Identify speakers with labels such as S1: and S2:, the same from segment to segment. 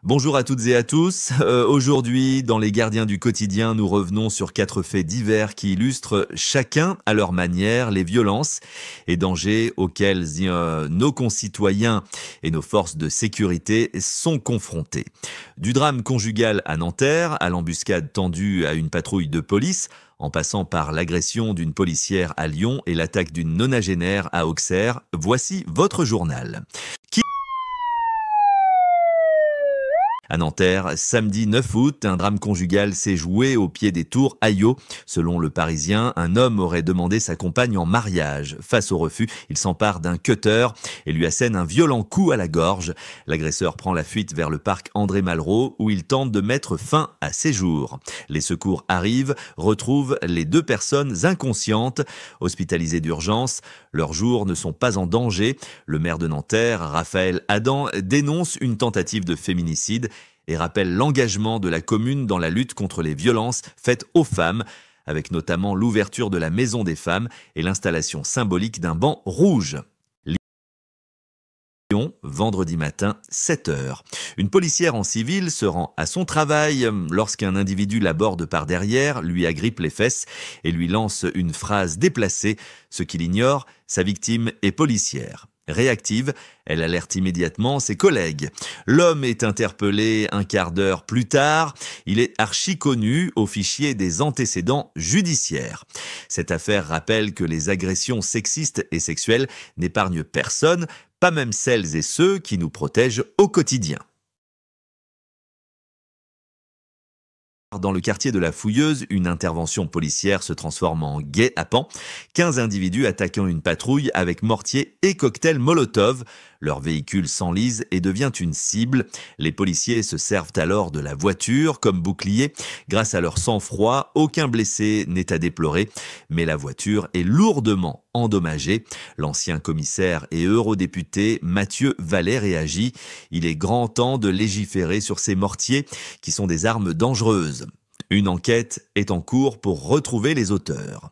S1: Bonjour à toutes et à tous. Aujourd'hui, dans Les Gardiens du quotidien, nous revenons sur 4 faits divers qui illustrent chacun à leur manière les violences et dangers auxquels nos concitoyens et nos forces de sécurité sont confrontés. Du drame conjugal à Nanterre, à l'embuscade tendue à une patrouille de police, en passant par l'agression d'une policière à Lyon et l'attaque d'une nonagénaire à Auxerre, voici votre journal. À Nanterre, samedi 9 août, un drame conjugal s'est joué au pied des tours Ayo. Selon le Parisien, un homme aurait demandé sa compagne en mariage. Face au refus, il s'empare d'un cutter et lui assène un violent coup à la gorge. L'agresseur prend la fuite vers le parc André Malraux où il tente de mettre fin à ses jours. Les secours arrivent, retrouvent les 2 personnes inconscientes, hospitalisées d'urgence. Leurs jours ne sont pas en danger. Le maire de Nanterre, Raphaël Adam, dénonce une tentative de féminicide et rappelle l'engagement de la commune dans la lutte contre les violences faites aux femmes, avec notamment l'ouverture de la Maison des femmes et l'installation symbolique d'un banc rouge. Lyon, vendredi matin, 7h. Une policière en civil se rend à son travail lorsqu'un individu l'aborde par derrière, lui agrippe les fesses et lui lance une phrase déplacée. Ce qu'il ignore, sa victime est policière. Réactive, elle alerte immédiatement ses collègues. L'homme est interpellé un quart d'heure plus tard. Il est archi connu au fichier des antécédents judiciaires. Cette affaire rappelle que les agressions sexistes et sexuelles n'épargnent personne, pas même celles et ceux qui nous protègent au quotidien. Dans le quartier de la Fouilleuse, une intervention policière se transforme en guet-apens. 15 individus attaquant une patrouille avec mortier et cocktail Molotov. Leur véhicule s'enlise et devient une cible. Les policiers se servent alors de la voiture comme bouclier. Grâce à leur sang-froid, aucun blessé n'est à déplorer. Mais la voiture est lourdement endommagée. L'ancien commissaire et eurodéputé Mathieu Vallet réagit. Il est grand temps de légiférer sur ces mortiers qui sont des armes dangereuses. Une enquête est en cours pour retrouver les auteurs.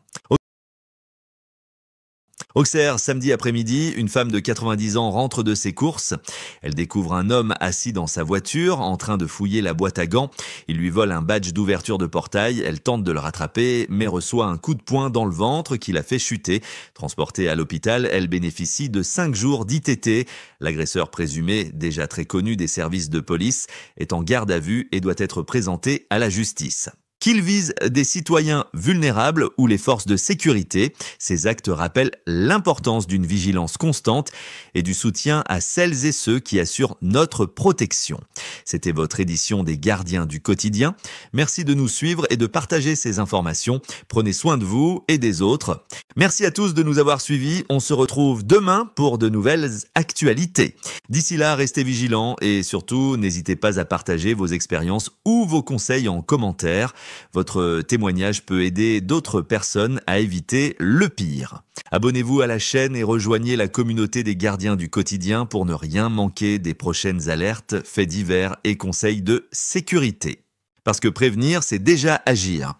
S1: Auxerre, samedi après-midi, une femme de 90 ans rentre de ses courses. Elle découvre un homme assis dans sa voiture, en train de fouiller la boîte à gants. Il lui vole un badge d'ouverture de portail. Elle tente de le rattraper, mais reçoit un coup de poing dans le ventre qui la fait chuter. Transportée à l'hôpital, elle bénéficie de 5 jours d'ITT. L'agresseur présumé, déjà très connu des services de police, est en garde à vue et doit être présenté à la justice. Qu'il vise des citoyens vulnérables ou les forces de sécurité, ces actes rappellent l'importance d'une vigilance constante et du soutien à celles et ceux qui assurent notre protection. C'était votre édition des Gardiens du quotidien. Merci de nous suivre et de partager ces informations. Prenez soin de vous et des autres. Merci à tous de nous avoir suivis. On se retrouve demain pour de nouvelles actualités. D'ici là, restez vigilants et surtout, n'hésitez pas à partager vos expériences ou vos conseils en commentaire. Votre témoignage peut aider d'autres personnes à éviter le pire. Abonnez-vous à la chaîne et rejoignez la communauté des Gardiens du quotidien pour ne rien manquer des prochaines alertes, faits divers et conseils de sécurité. Parce que prévenir, c'est déjà agir.